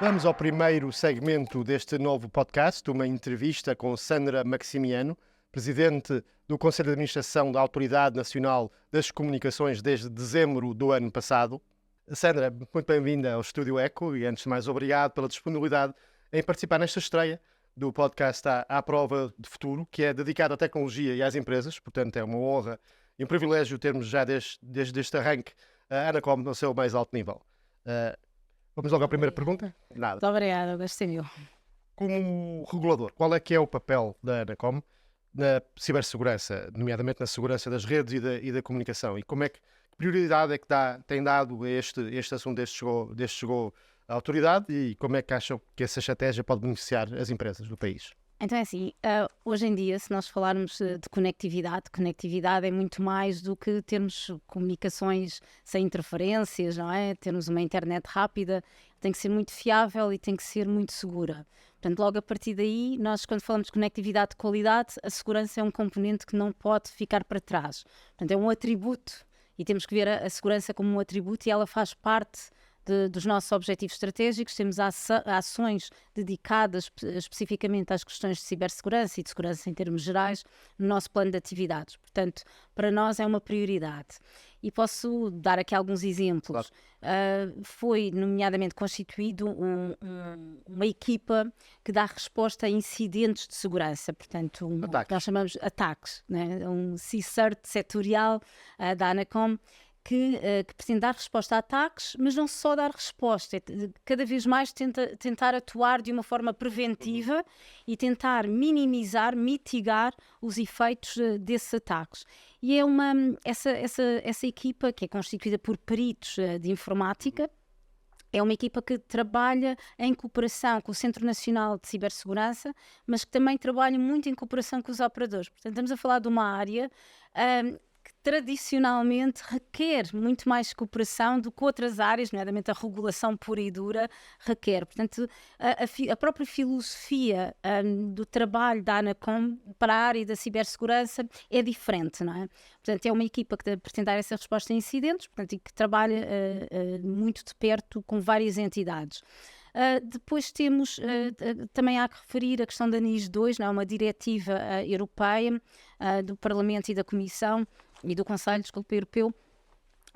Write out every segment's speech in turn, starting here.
Vamos ao primeiro segmento deste novo podcast, uma entrevista com Sandra Maximiano, Presidente do Conselho de Administração da Autoridade Nacional das Comunicações desde dezembro do ano passado. Sandra, muito bem-vinda ao Estúdio Eco e, antes de mais, obrigado pela disponibilidade em participar nesta estreia do podcast à Prova de Futuro, que é dedicado à tecnologia e às empresas. Portanto, é uma honra e um privilégio termos já desde este arranque a Anacom no seu mais alto nível. Vamos logo à primeira pergunta? Nada. Muito obrigada, gostei. Como regulador, qual é que é o papel da Anacom na cibersegurança, nomeadamente na segurança das redes e da comunicação? E como é que prioridade é que tem dado a este assunto desde chegou à autoridade, e como é que acham que essa estratégia pode beneficiar as empresas do país? Então é assim, hoje em dia, se nós falarmos de conectividade é muito mais do que termos comunicações sem interferências, não é? Termos uma internet rápida, tem que ser muito fiável e tem que ser muito segura. Portanto, logo a partir daí, nós quando falamos de conectividade de qualidade, a segurança é um componente que não pode ficar para trás. Portanto, é um atributo e temos que ver a segurança como um atributo, e ela faz parte dos nossos objetivos estratégicos. Temos ações dedicadas especificamente às questões de cibersegurança e de segurança em termos gerais no nosso plano de atividades. Portanto, para nós é uma prioridade. E posso dar aqui alguns exemplos. Claro. Foi nomeadamente constituído uma equipa que dá resposta a incidentes de segurança, portanto, que nós chamamos de ataques, né? Um CSIRT setorial da Anacom, que pretende dar resposta a ataques, mas não só dar resposta, cada vez mais tentar atuar de uma forma preventiva e tentar mitigar os efeitos desses ataques. E é essa equipa, que é constituída por peritos de informática, é uma equipa que trabalha em cooperação com o Centro Nacional de Cibersegurança, mas que também trabalha muito em cooperação com os operadores. Portanto, estamos a falar de uma área que tradicionalmente requer muito mais cooperação do que outras áreas, nomeadamente a regulação pura e dura requer. Portanto, a própria filosofia do trabalho da Anacom para a área da cibersegurança é diferente, não é? Portanto, é uma equipa que pretende dar essa resposta a incidentes, portanto, e que trabalha muito de perto com várias entidades. Depois temos, também há que referir a questão da NIS2, não é? Uma diretiva europeia do Parlamento e da Comissão e do Conselho, Europeu,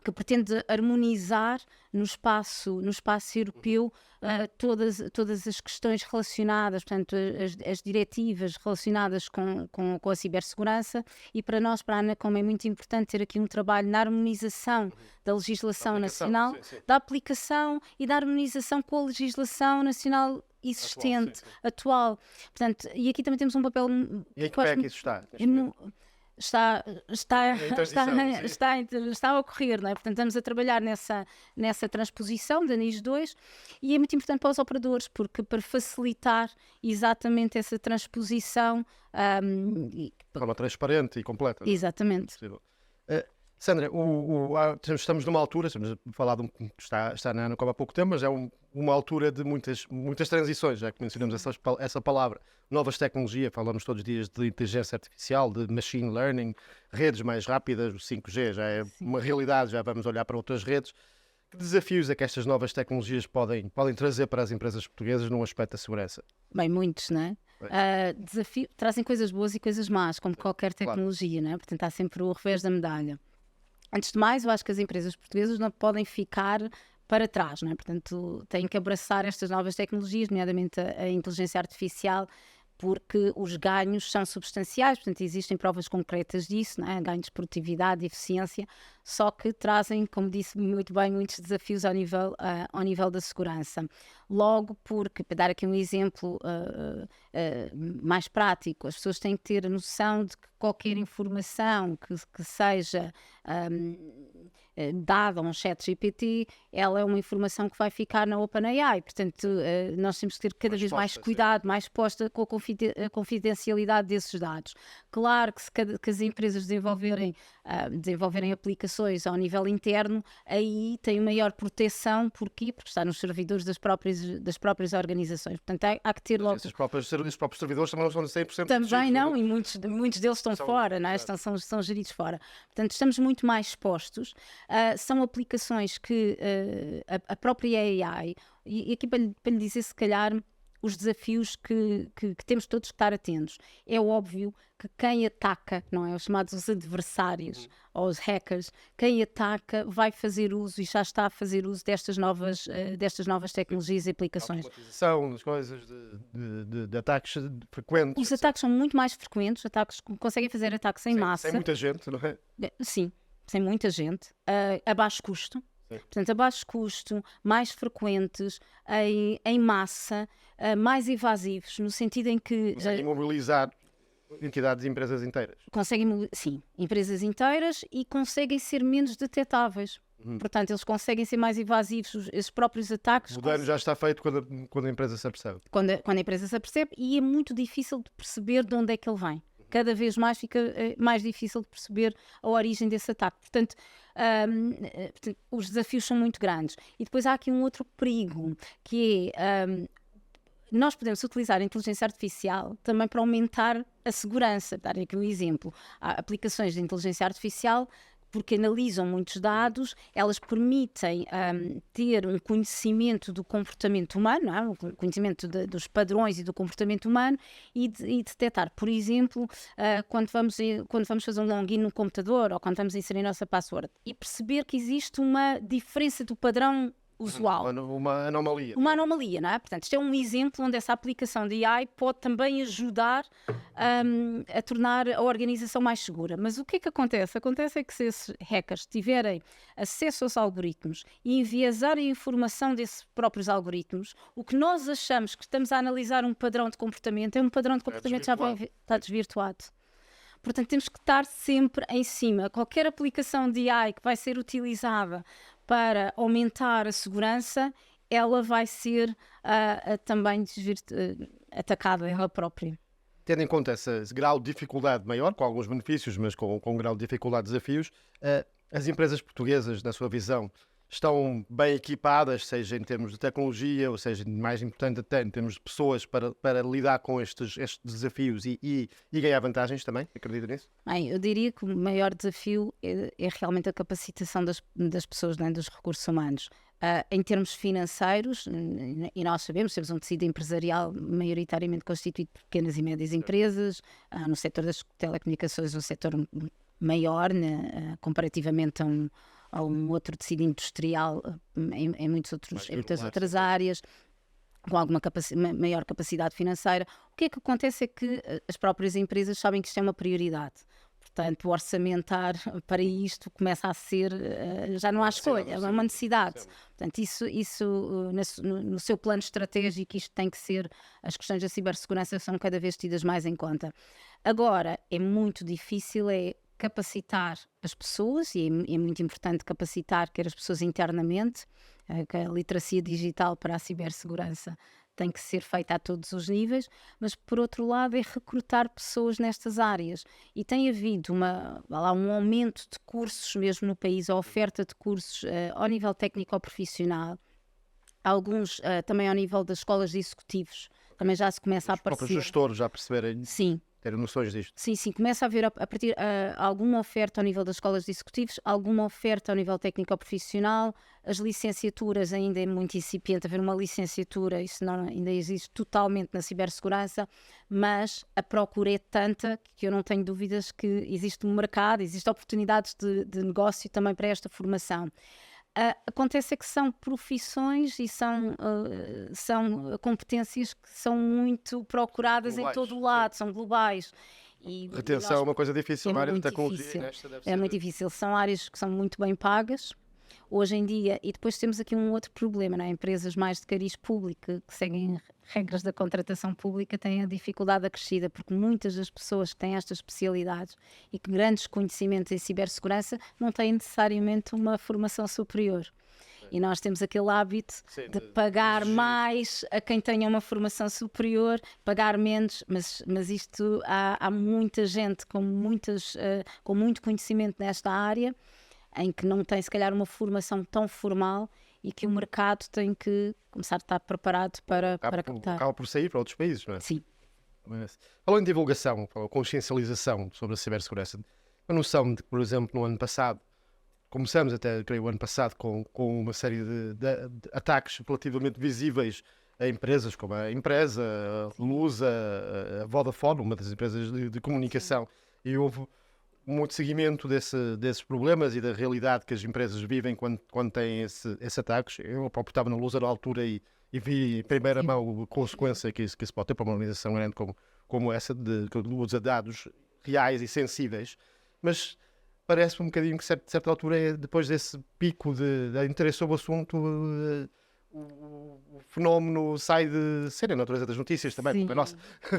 que pretende harmonizar no espaço europeu todas as questões relacionadas, portanto, as diretivas relacionadas com a cibersegurança, e para nós, para a Anacom, é muito importante ter aqui um trabalho na harmonização da legislação nacional, sim. Da aplicação e da harmonização com a legislação nacional existente, atual. Portanto, e aqui também temos um papel... E em que pé é que isso está? Está a ocorrer, não é? Portanto, estamos a trabalhar nessa transposição da NIS2, e é muito importante para os operadores, porque para facilitar exatamente essa transposição... de forma transparente e completa. Exatamente. Sandra, estamos numa altura, estamos a falar está na Anacom há pouco tempo, mas é uma altura de muitas transições, já que mencionamos essa palavra. Novas tecnologias, falamos todos os dias de inteligência artificial, de machine learning, redes mais rápidas, o 5G já é uma realidade, já vamos olhar para outras redes. Que desafios é que estas novas tecnologias podem trazer para as empresas portuguesas no aspecto da segurança? Bem, muitos, não é? Trazem coisas boas e coisas más, como qualquer tecnologia, claro. Não é? Portanto, há sempre o revés da medalha. Antes de mais, eu acho que as empresas portuguesas não podem ficar para trás, não é? Portanto, têm que abraçar estas novas tecnologias, nomeadamente a inteligência artificial, porque os ganhos são substanciais, portanto existem provas concretas disso, não é? Ganhos de produtividade e eficiência, só que trazem, como disse muito bem, muitos desafios ao nível da segurança. Logo porque, para dar aqui um exemplo mais prático, as pessoas têm que ter a noção de que qualquer informação que seja dada a um chat GPT, ela é uma informação que vai ficar na OpenAI, portanto nós temos que ter cada vez mais cuidado, mais posta com a confidencialidade desses dados. Claro que se as empresas desenvolverem aplicações aplicações ao nível interno, aí tem maior proteção. Porquê? Porque está nos servidores das próprias organizações. Portanto, há que ter logo... Esses próprios servidores também não são 100% Também não, e muitos deles estão fora, não é? São geridos fora. Portanto, estamos muito mais expostos. São aplicações que a própria AI, e aqui para lhe dizer, se calhar, os desafios que temos todos que estar atentos. É óbvio que quem ataca, não é? Os chamados adversários, ou os hackers, quem ataca vai fazer uso e já está a fazer uso destas novas tecnologias e aplicações. Automatização das coisas, de ataques frequentes. Os ataques são muito mais frequentes, conseguem fazer ataques em massa. Sem muita gente, não é? Sim, sem muita gente, a baixo custo. Portanto, a baixo custo, mais frequentes, em massa, mais evasivos, no sentido em que... Conseguem mobilizar entidades e empresas inteiras. Conseguem, sim, empresas inteiras, e conseguem ser menos detetáveis. Portanto, eles conseguem ser mais evasivos, esses próprios ataques. O dano já está feito quando a empresa se apercebe. Quando a empresa se apercebe, e é muito difícil de perceber de onde é que ele vem. Cada vez mais fica mais difícil de perceber a origem desse ataque. Portanto, os desafios são muito grandes. E depois há aqui um outro perigo, que é... nós podemos utilizar a inteligência artificial também para aumentar a segurança. Dar aqui um exemplo. Há aplicações de inteligência artificial porque analisam muitos dados, elas permitem ter um conhecimento do comportamento humano, não é? Um conhecimento dos padrões e do comportamento humano, e detectar, por exemplo, quando vamos fazer um login no computador, ou quando vamos inserir a nossa password, e perceber que existe uma diferença do padrão usual. Uma anomalia. Uma anomalia, não é? Portanto, isto é um exemplo onde essa aplicação de AI pode também ajudar a tornar a organização mais segura. Mas o que é que acontece? Acontece é que se esses hackers tiverem acesso aos algoritmos e enviesarem a informação desses próprios algoritmos, o que nós achamos que estamos a analisar um padrão de comportamento, é um padrão de comportamento que já está desvirtuado. Portanto, temos que estar sempre em cima. Qualquer aplicação de AI que vai ser utilizada para aumentar a segurança, ela vai ser também atacada ela própria. Tendo em conta esse grau de dificuldade maior, com alguns benefícios, mas com um grau de dificuldade e desafios, as empresas portuguesas, na sua visão, estão bem equipadas, seja em termos de tecnologia, ou seja, mais importante até em termos de pessoas, para lidar com estes desafios e ganhar vantagens também? Acredita nisso? Bem, eu diria que o maior desafio é realmente a capacitação das pessoas, não é? Dos recursos humanos. Em termos financeiros, e nós sabemos, temos um tecido empresarial maioritariamente constituído por pequenas e médias empresas, no setor das telecomunicações, um setor maior, né, comparativamente a um outro tecido industrial em muitas outras áreas, com alguma maior capacidade financeira. O que é que acontece é que as próprias empresas sabem que isto é uma prioridade. Portanto, orçamentar para isto começa a ser, já não há escolha, é uma necessidade. Portanto, isso no seu plano estratégico, isto tem que ser, as questões da cibersegurança são cada vez tidas mais em conta. Agora, é muito difícil capacitar as pessoas, e é muito importante capacitar quer as pessoas internamente, que a literacia digital para a cibersegurança tem que ser feita a todos os níveis, mas por outro lado é recrutar pessoas nestas áreas, e tem havido um aumento de cursos mesmo no país, a oferta de cursos ao nível técnico-profissional, alguns também ao nível das escolas de executivos, também já se começa a aparecer. Os próprios gestores já perceberem? Sim. Ter noções disto? Sim, começa a haver a partir alguma oferta ao nível das escolas de executivos, alguma oferta ao nível técnico-profissional, as licenciaturas ainda é muito incipiente, haver uma licenciatura, isso não ainda existe totalmente na cibersegurança, mas a procura é tanta que eu não tenho dúvidas que existe um mercado, existem oportunidades de negócio também para esta formação. Acontece que são profissões e são competências que são muito procuradas globais, em todo o lado, são globais. Retenção é uma coisa difícil, a área de tecnologia. É muito difícil, são áreas que são muito bem pagas hoje em dia, e depois temos aqui um outro problema, não é? Empresas mais de cariz público que seguem regras da contratação pública têm a dificuldade acrescida, porque muitas das pessoas que têm estas especialidades e que grandes conhecimentos em cibersegurança não têm necessariamente uma formação superior. E nós temos aquele hábito de pagar mais a quem tenha uma formação superior, pagar menos, mas isto há muita gente com muito conhecimento nesta área, em que não tem se calhar uma formação tão formal e que o mercado tem que começar a estar preparado para captar. Acaba por sair para outros países, não é? Sim. Falando em divulgação, consciencialização sobre a cibersegurança, a noção de que, por exemplo, no ano passado, começamos até, creio, o ano passado, com uma série de ataques relativamente visíveis a empresas como a Empresa, a Lusa, a Vodafone, uma das empresas de comunicação, e houve muito seguimento desses problemas e da realidade que as empresas vivem quando têm esses ataques. Eu próprio estava na Lusa na altura e vi em primeira mão a consequência que isso pode ter para uma organização grande como essa, de usa dados reais e sensíveis, mas parece um bocadinho que, de certa altura, depois desse pico de interesse sobre o assunto, o fenómeno sai de ser a natureza das notícias também, porque é nossa,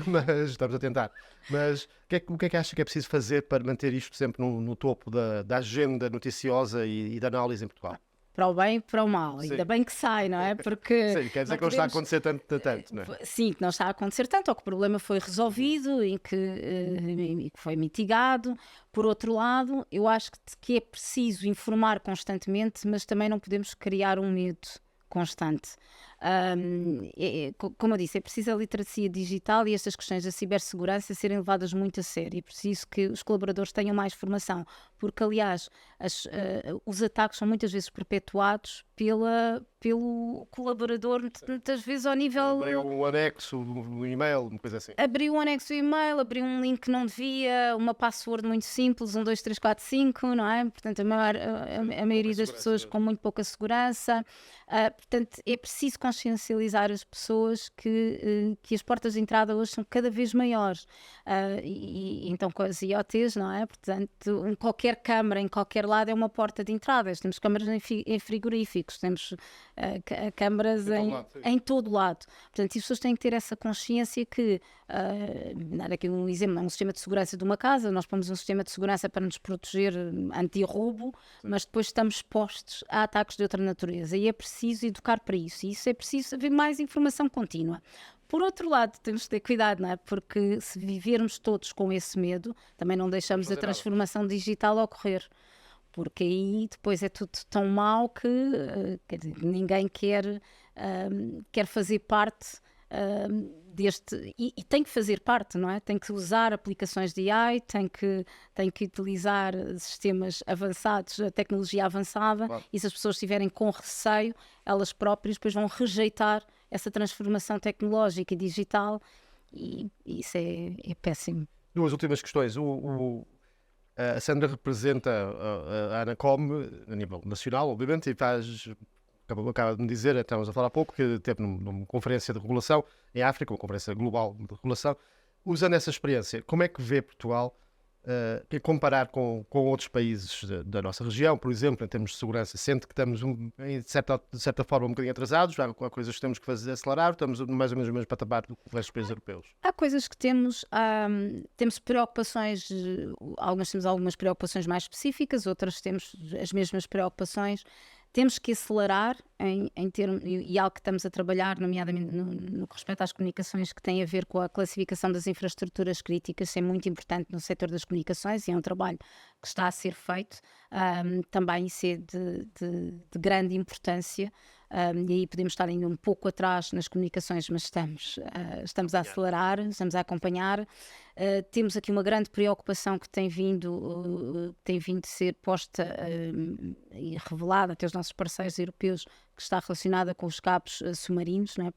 mas estamos a tentar. Mas o que é que acha que é preciso fazer para manter isto sempre no topo da agenda noticiosa e da análise em Portugal? Para o bem e para o mal, Sim. ainda bem que sai, não é? Porque sim, quer dizer que não está a acontecer tanto, não é? Sim, que não está a acontecer tanto, ou que o problema foi resolvido e que foi mitigado. Por outro lado, eu acho que é preciso informar constantemente, mas também não podemos criar um medo constante. Como eu disse, é preciso a literacia digital e estas questões da cibersegurança serem levadas muito a sério. É preciso que os colaboradores tenham mais formação, porque, aliás, os ataques são muitas vezes perpetuados pelo colaborador, muitas vezes ao nível... Abriu um anexo, um e-mail, uma coisa assim. Abriu um anexo do e-mail, abriu um link que não devia, uma password muito simples, 1, 2, 3, 4, 5, não é? Portanto, a maioria das pessoas com muito pouca segurança. Portanto, é preciso consciencializar as pessoas que as portas de entrada hoje são cada vez maiores. Então, com as IoTs, não é? Portanto, qualquer câmara, em qualquer lado, é uma porta de entrada. Temos câmaras em frigoríficos, temos câmaras em todo lado. Portanto, as pessoas têm que ter essa consciência que, dar aqui um exemplo, um sistema de segurança de uma casa, nós pomos um sistema de segurança para nos proteger anti-roubo, mas depois estamos expostos a ataques de outra natureza e é preciso educar para isso. E isso é preciso haver mais informação contínua. Por outro lado, temos de ter cuidado, não é? Porque se vivermos todos com esse medo, também não deixamos a transformação digital ocorrer. Porque aí depois é tudo tão mau que quer dizer, ninguém quer fazer parte deste... E tem que fazer parte, não é? Tem que usar aplicações de AI, tem que utilizar sistemas avançados, a tecnologia avançada, claro. E se as pessoas estiverem com receio, elas próprias depois vão rejeitar essa transformação tecnológica e digital e isso é péssimo. Duas últimas questões. A Sandra representa a Anacom a nível nacional, obviamente, e acaba de me dizer, estávamos a falar há pouco, que teve numa conferência de regulação em África, uma conferência global de regulação. Usando essa experiência, como é que vê Portugal comparar com outros países da nossa região, por exemplo, em termos de segurança? Sente que estamos, de certa forma, um bocadinho atrasados? Há coisas que temos que fazer acelerar? Estamos mais ou menos no mesmo patamar do que o resto dos países europeus? Há coisas que temos preocupações, temos algumas preocupações mais específicas, outras temos as mesmas preocupações. Temos que acelerar em termos, e algo que estamos a trabalhar, nomeadamente no que respeita às comunicações, que tem a ver com a classificação das infraestruturas críticas, isso é muito importante no setor das comunicações e é um trabalho que está a ser feito. Também isso é de grande importância. E aí podemos estar ainda um pouco atrás nas comunicações, mas estamos a acelerar, estamos a acompanhar. Temos aqui uma grande preocupação que tem vindo a ser posta e revelada até os nossos parceiros europeus, que está relacionada com os cabos submarinos, não é?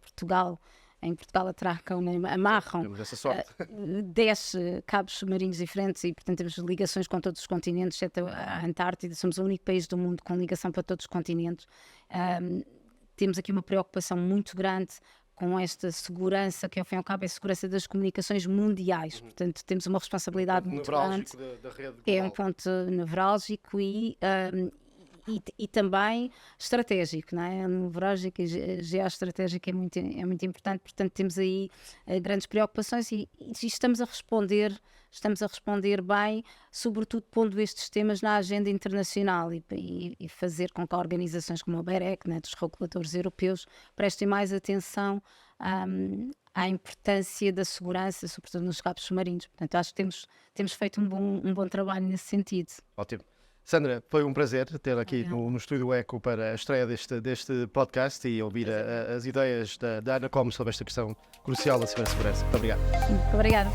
Em Portugal atracam, amarram 10 cabos submarinos diferentes e, portanto, temos ligações com todos os continentes, exceto a Antártida. Somos o único país do mundo com ligação para todos os continentes. Temos aqui uma preocupação muito grande com esta segurança, que ao fim e ao cabo é a segurança das comunicações mundiais. Portanto, temos uma responsabilidade muito grande. Da rede global. É um ponto nevrálgico e também estratégico, não é? Nevrálgico e geoestratégico é muito importante. Portanto, temos aí grandes preocupações e estamos a responder bem, sobretudo pondo estes temas na agenda internacional e fazer com que organizações como a BEREC, né, dos reguladores europeus, prestem mais atenção à importância da segurança, sobretudo nos cabos submarinos. Portanto, acho que temos feito um bom trabalho nesse sentido. Ótimo. Sandra, foi um prazer ter aqui no Estúdio Eco para a estreia deste podcast e ouvir as ideias da Ana Comes sobre esta questão crucial da cibersegurança. Muito obrigado. Muito obrigada.